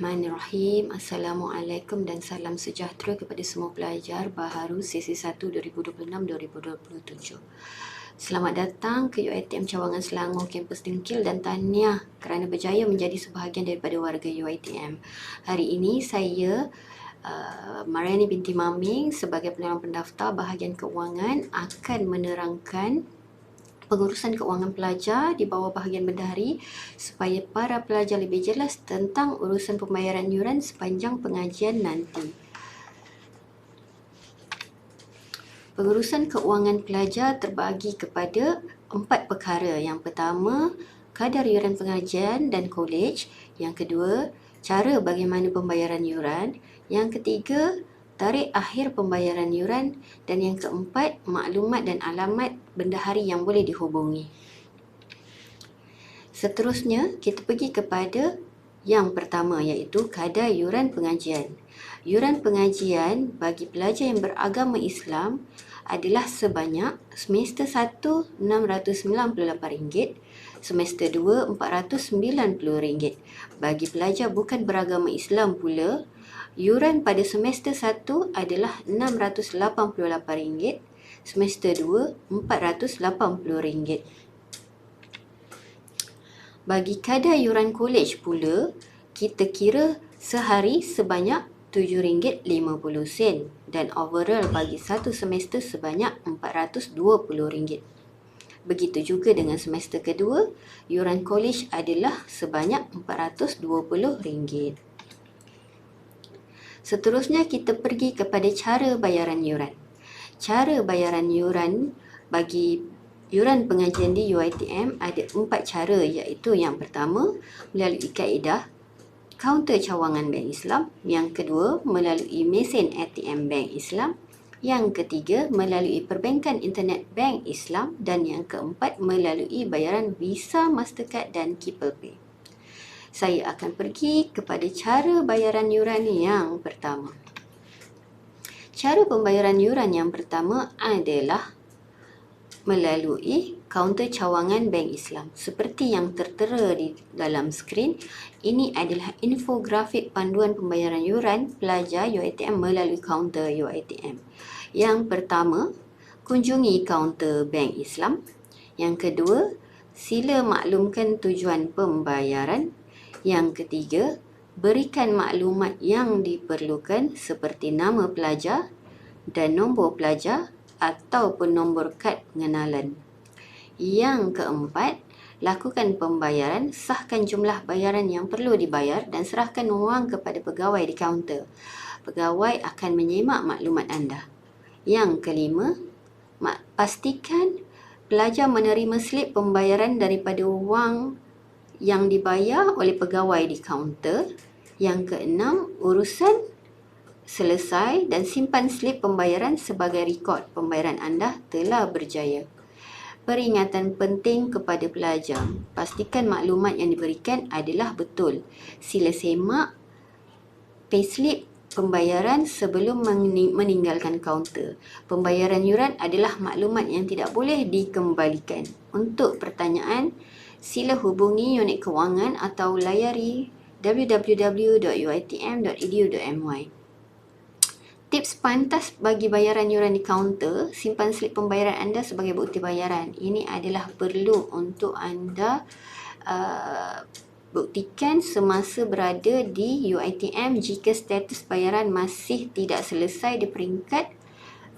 Bismillahirrahmanirrahim. Assalamualaikum dan salam sejahtera kepada semua pelajar baharu sesi 1 2026-2027. Selamat datang ke UiTM Cawangan Selangor Kampus Dengkil dan tahniah kerana berjaya menjadi sebahagian daripada warga UiTM. Hari ini saya Mariani binti Maming sebagai penerang pendaftar bahagian keuangan akan menerangkan pengurusan keuangan pelajar di bawah bahagian bendahari supaya para pelajar lebih jelas tentang urusan pembayaran yuran sepanjang pengajian nanti. Pengurusan keuangan pelajar terbagi kepada 4 perkara. Yang pertama, kadar yuran pengajian dan kolej. Yang kedua, cara bagaimana pembayaran yuran. Yang ketiga, tarikh akhir pembayaran yuran, dan yang keempat, maklumat dan alamat bendahari yang boleh dihubungi. Seterusnya, kita pergi kepada yang pertama iaitu kadar yuran pengajian. Yuran pengajian bagi pelajar yang beragama Islam adalah sebanyak semester 1 RM698, semester 2 RM490. Bagi pelajar bukan beragama Islam pula, yuran pada semester 1 adalah RM688, semester 2 RM480. Bagi kadar yuran kolej pula, kita kira sehari sebanyak RM7.50 dan overall bagi satu semester sebanyak RM420. Begitu juga dengan semester kedua, yuran kolej adalah sebanyak RM420. Seterusnya kita pergi kepada cara bayaran yuran. Cara bayaran yuran bagi yuran pengajian di UiTM ada 4 cara iaitu yang pertama melalui kaedah kaunter cawangan Bank Islam, yang kedua melalui mesin ATM Bank Islam, yang ketiga melalui perbankan internet Bank Islam, dan yang keempat melalui bayaran Visa, Mastercard dan Keppel Pay. Saya akan pergi kepada cara bayaran yuran yang pertama. Cara pembayaran yuran yang pertama adalah melalui kaunter cawangan Bank Islam. Seperti yang tertera di dalam skrin, ini adalah infografik panduan pembayaran yuran pelajar UiTM melalui kaunter UiTM. Yang pertama, kunjungi kaunter Bank Islam. Yang kedua, sila maklumkan tujuan pembayaran. Yang ketiga, berikan maklumat yang diperlukan seperti nama pelajar dan nombor pelajar ataupun nombor kad pengenalan. Yang keempat, lakukan pembayaran, sahkan jumlah bayaran yang perlu dibayar dan serahkan wang kepada pegawai di kaunter. Pegawai akan menyemak maklumat anda. Yang kelima, pastikan pelajar menerima slip pembayaran daripada wang yang dibayar oleh pegawai di kaunter. Yang keenam, urusan selesai dan simpan slip pembayaran sebagai rekod pembayaran anda telah berjaya. Peringatan penting kepada pelajar, pastikan maklumat yang diberikan adalah betul. Sila semak payslip pembayaran sebelum meninggalkan kaunter. Pembayaran yuran adalah maklumat yang tidak boleh dikembalikan. Untuk pertanyaan, sila hubungi unit kewangan atau layari www.uitm.edu.my. Tips pantas bagi bayaran yuran di kaunter, simpan slip pembayaran anda sebagai bukti bayaran. Ini adalah perlu untuk anda buktikan semasa berada di UiTM jika status bayaran masih tidak selesai di peringkat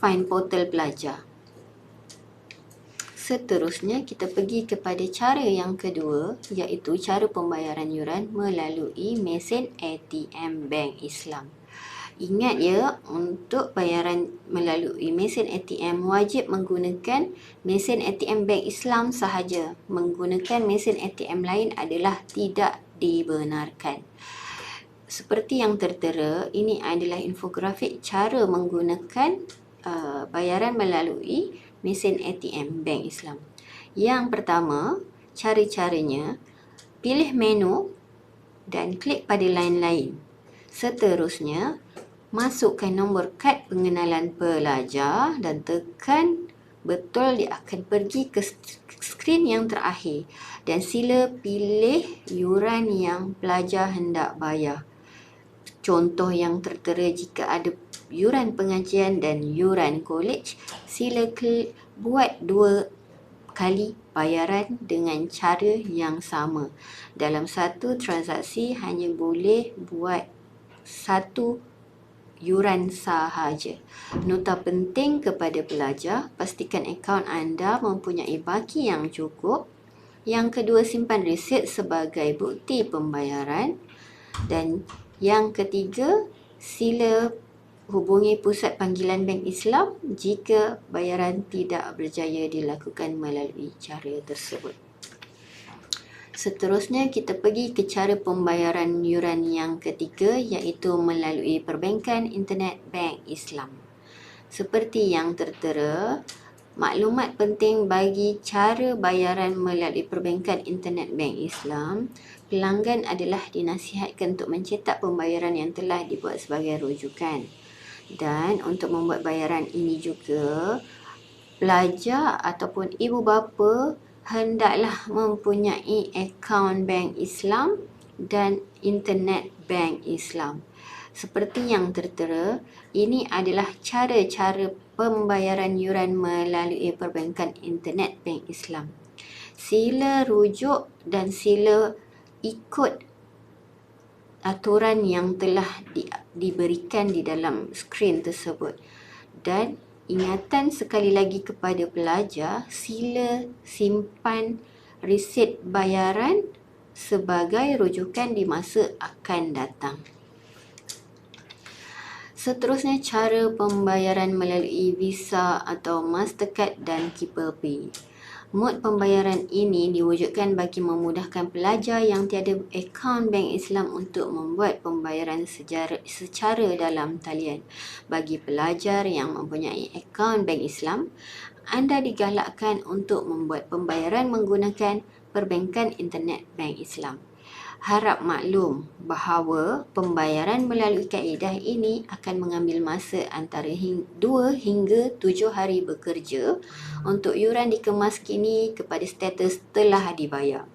Find Portal Pelajar. Seterusnya, kita pergi kepada cara yang kedua iaitu cara pembayaran yuran melalui mesin ATM Bank Islam. Ingat ya, untuk bayaran melalui mesin ATM wajib menggunakan mesin ATM Bank Islam sahaja. Menggunakan mesin ATM lain adalah tidak dibenarkan. Seperti yang tertera, ini adalah infografik cara menggunakan bayaran melalui mesin ATM Bank Islam. Yang pertama, cara-caranya, pilih menu dan klik pada line lain. Seterusnya, masukkan nombor kad pengenalan pelajar dan tekan betul, dia akan pergi ke skrin yang terakhir dan sila pilih yuran yang pelajar hendak bayar. contoh yang tertera jika ada yuran pengajian dan yuran kolej, sila buat 2 kali bayaran dengan cara yang sama. Dalam satu transaksi hanya boleh buat 1 yuran sahaja. Nota penting kepada pelajar, pastikan akaun anda mempunyai baki yang cukup. Yang kedua, simpan resit sebagai bukti pembayaran. Dan yang ketiga, sila hubungi Pusat Panggilan Bank Islam jika bayaran tidak berjaya dilakukan melalui cara tersebut. Seterusnya, kita pergi ke cara pembayaran yuran yang ketiga, iaitu melalui perbankan internet Bank Islam. Seperti yang tertera, maklumat penting bagi cara bayaran melalui perbankan internet Bank Islam, pelanggan adalah dinasihatkan untuk mencetak pembayaran yang telah dibuat sebagai rujukan. Dan untuk membuat bayaran ini juga, pelajar ataupun ibu bapa hendaklah mempunyai akaun Bank Islam dan internet Bank Islam. Seperti yang tertera, ini adalah cara-cara pembayaran yuran melalui perbankan internet Bank Islam. Sila rujuk dan sila ikut aturan yang telah diberikan di dalam skrin tersebut. Dan ingatan sekali lagi kepada pelajar, sila simpan resit bayaran sebagai rujukan di masa akan datang. Seterusnya, cara pembayaran melalui Visa atau Mastercard dan Keeper Pay. Mod pembayaran ini diwujudkan bagi memudahkan pelajar yang tiada akaun Bank Islam untuk membuat pembayaran secara dalam talian. Bagi pelajar yang mempunyai akaun Bank Islam, anda digalakkan untuk membuat pembayaran menggunakan perbankan internet Bank Islam. Harap maklum bahawa pembayaran melalui kaedah ini akan mengambil masa antara 2 hingga 7 hari bekerja untuk yuran dikemas kini kepada status telah dibayar.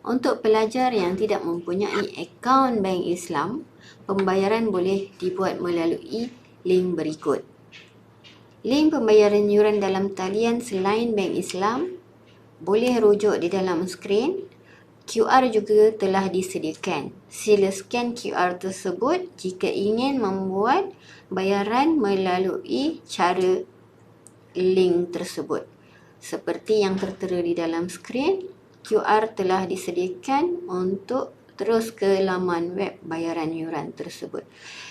Untuk pelajar yang tidak mempunyai akaun Bank Islam, pembayaran boleh dibuat melalui link berikut. Link pembayaran yuran dalam talian selain Bank Islam boleh rujuk di dalam skrin. QR juga telah disediakan. Sila scan QR tersebut jika ingin membuat bayaran melalui cara link tersebut. Seperti yang tertera di dalam skrin, QR telah disediakan untuk terus ke laman web bayaran yuran tersebut.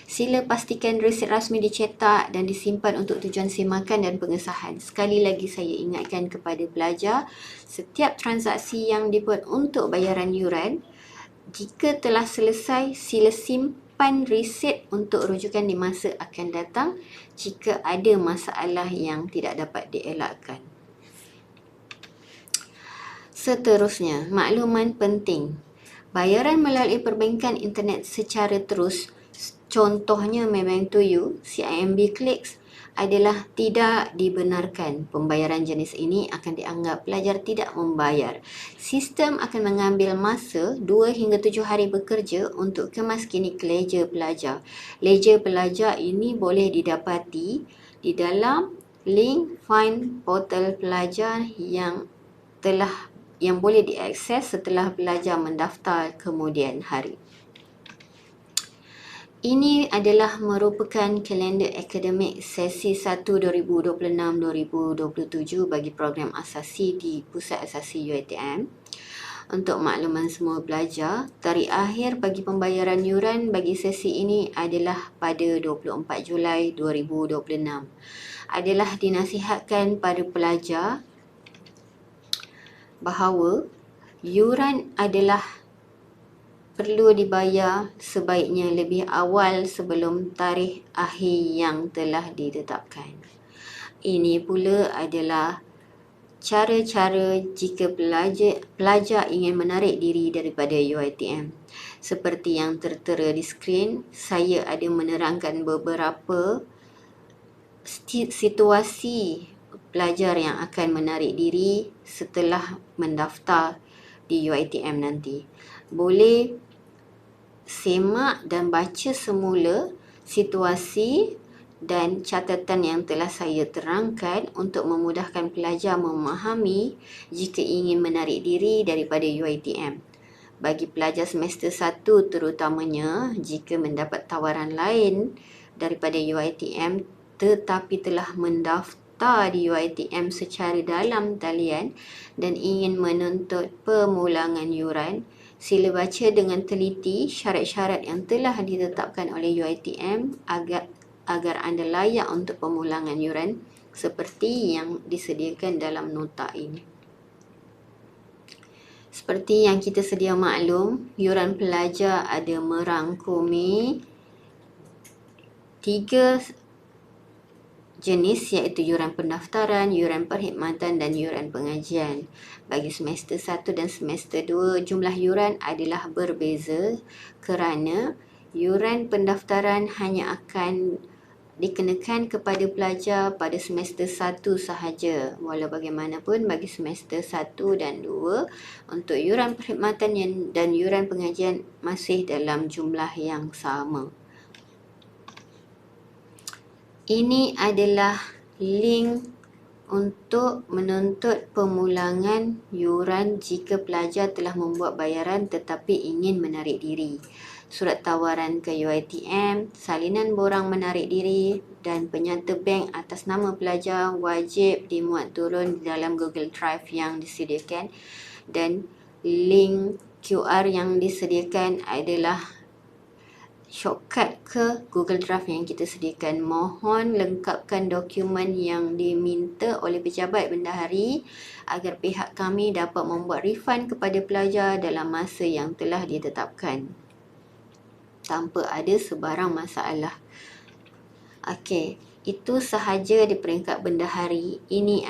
Sila pastikan resit rasmi dicetak dan disimpan untuk tujuan semakan dan pengesahan. Sekali lagi saya ingatkan kepada pelajar, setiap transaksi yang dibuat untuk bayaran yuran, jika telah selesai, sila simpan resit untuk rujukan di masa akan datang jika ada masalah yang tidak dapat dielakkan. Seterusnya, makluman penting. Bayaran melalui perbankan internet secara terus, contohnya Maybank to You, CIMB Clicks, adalah tidak dibenarkan. Pembayaran jenis ini akan dianggap pelajar tidak membayar. Sistem akan mengambil masa 2 hingga 7 hari bekerja untuk kemaskini ledger pelajar. Ledger pelajar ini boleh didapati di dalam link Find Portal Pelajar yang boleh diakses setelah pelajar mendaftar kemudian hari. Ini adalah merupakan kalender akademik sesi 1 2026-2027 bagi program asasi di Pusat Asasi UiTM. Untuk makluman semua pelajar, tarikh akhir bagi pembayaran yuran bagi sesi ini adalah pada 24 Julai 2026. Adalah dinasihatkan pada pelajar bahawa yuran adalah perlu dibayar sebaiknya lebih awal sebelum tarikh akhir yang telah ditetapkan. Ini pula adalah cara-cara jika pelajar ingin menarik diri daripada UiTM. Seperti yang tertera di skrin, saya ada menerangkan beberapa situasi pelajar yang akan menarik diri setelah mendaftar di UiTM nanti. Boleh semak dan baca semula situasi dan catatan yang telah saya terangkan untuk memudahkan pelajar memahami jika ingin menarik diri daripada UiTM. Bagi pelajar semester 1 terutamanya, jika mendapat tawaran lain daripada UiTM tetapi telah mendaftar di UiTM secara dalam talian dan ingin menuntut pemulangan yuran, sila baca dengan teliti syarat-syarat yang telah ditetapkan oleh UiTM agar anda layak untuk pemulangan yuran seperti yang disediakan dalam nota ini. Seperti yang kita sedia maklum, yuran pelajar ada merangkumi 3 jenis, iaitu yuran pendaftaran, yuran perkhidmatan dan yuran pengajian. Bagi semester 1 dan semester 2, jumlah yuran adalah berbeza kerana yuran pendaftaran hanya akan dikenakan kepada pelajar pada semester 1 sahaja. Walau bagaimanapun, bagi semester 1 dan 2, untuk yuran perkhidmatan dan yuran pengajian masih dalam jumlah yang sama. Ini adalah link untuk menuntut pemulangan yuran jika pelajar telah membuat bayaran tetapi ingin menarik diri. Surat tawaran ke UiTM, salinan borang menarik diri dan penyata bank atas nama pelajar wajib dimuat turun di dalam Google Drive yang disediakan, dan link QR yang disediakan adalah shortcut ke Google Drive yang kita sediakan. Mohon lengkapkan dokumen yang diminta oleh pejabat bendahari agar pihak kami dapat membuat refund kepada pelajar dalam masa yang telah ditetapkan tanpa ada sebarang masalah. Okey, itu sahaja di peringkat bendahari. Ini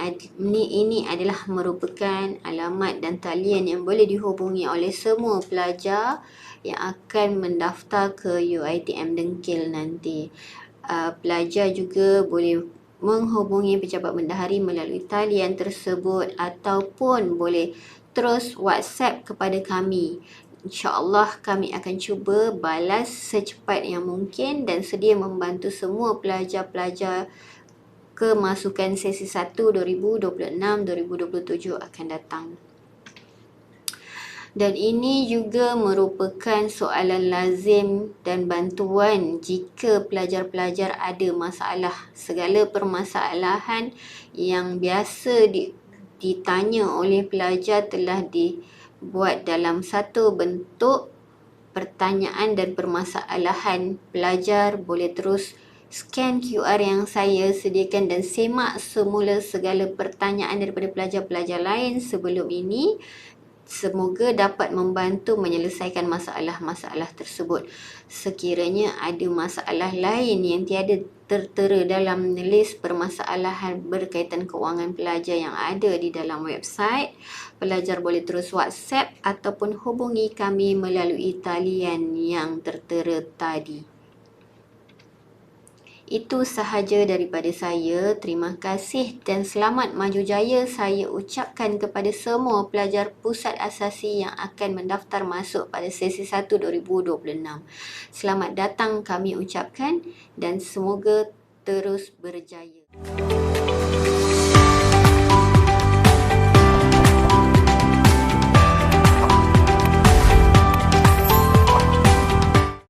adalah merupakan alamat dan talian yang boleh dihubungi oleh semua pelajar yang akan mendaftar ke UiTM Dengkil nanti. Pelajar juga boleh menghubungi pejabat bendahari melalui talian tersebut ataupun boleh terus WhatsApp kepada kami. InsyaAllah kami akan cuba balas secepat yang mungkin dan sedia membantu semua pelajar-pelajar kemasukan sesi 1 2026-2027 akan datang. Dan ini juga merupakan soalan lazim dan bantuan jika pelajar-pelajar ada masalah. Segala permasalahan yang biasa ditanya oleh pelajar telah dibuat dalam satu bentuk pertanyaan dan permasalahan. Pelajar boleh terus scan QR yang saya sediakan dan semak semula segala pertanyaan daripada pelajar-pelajar lain sebelum ini. Semoga dapat membantu menyelesaikan masalah-masalah tersebut. Sekiranya ada masalah lain yang tiada tertera dalam list permasalahan berkaitan kewangan pelajar yang ada di dalam website, pelajar boleh terus WhatsApp ataupun hubungi kami melalui talian yang tertera tadi. Itu sahaja daripada saya. Terima kasih dan selamat maju jaya saya ucapkan kepada semua pelajar pusat asasi yang akan mendaftar masuk pada sesi 1 2026. Selamat datang kami ucapkan dan semoga terus berjaya.